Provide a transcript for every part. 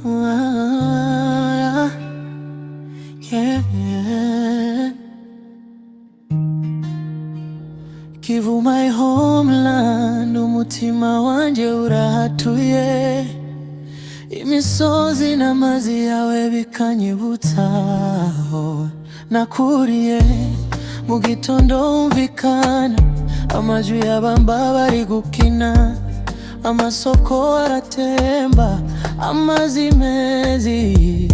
Ah, yeah. Kivu my homeland, umutima wanje urahatuye. Imisozi n'amazi yawe bikanyibutsaho nakuriye. Mu gitondo humvikana amajwi y'abamba bari gukina, amasoko aratemba, amazi mezi,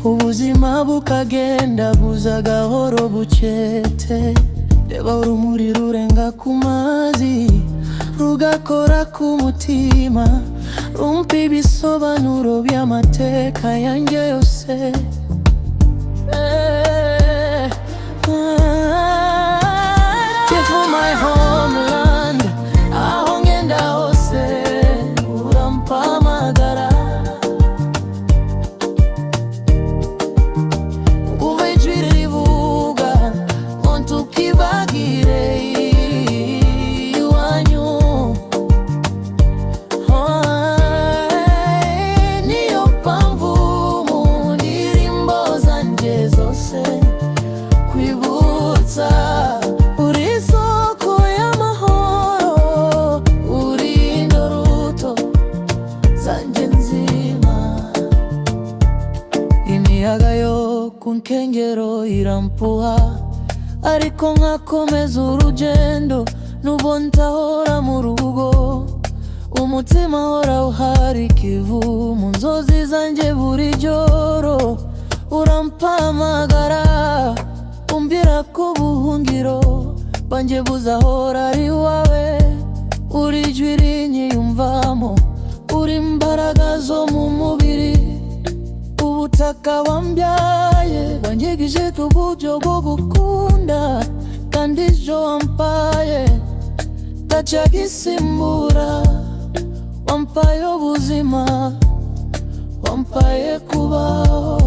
ubuzima bukagenda buza gahoro bucete. Reba urumuri rurenga ku mazi, rugakora ku mutima, rumpa ibisobanuro by'amateka yanjye yose. Kivu my homeland, aho ngenda hose urampamagara. Umva ijwi rivuga ngo ntukibagire iwanyu. Niyo mpamvu mu ndirimbo zanje zose kwibutsa uri isoko y'amahoro, uri indoruto zanje nzima. Imiyaga yo ku nkengero irampuha, ariko nkakomeza urugendo nubwo ntahora mu rugo. Umutima hora uhari Kivu mu nzozi zanje buri joro. Urampamagara umbwira ko ubuhungiro bwanjye buzahora ari wawe. Uri ijwi rinyiyumvamo, uri imbaraga zo mu mubiri, ubutaka wambyaye wanyigije uburyo bwo gukunda, kandi ejo wampaye tacagisimbura. Wampaye ubuzima, wampaye kubaho.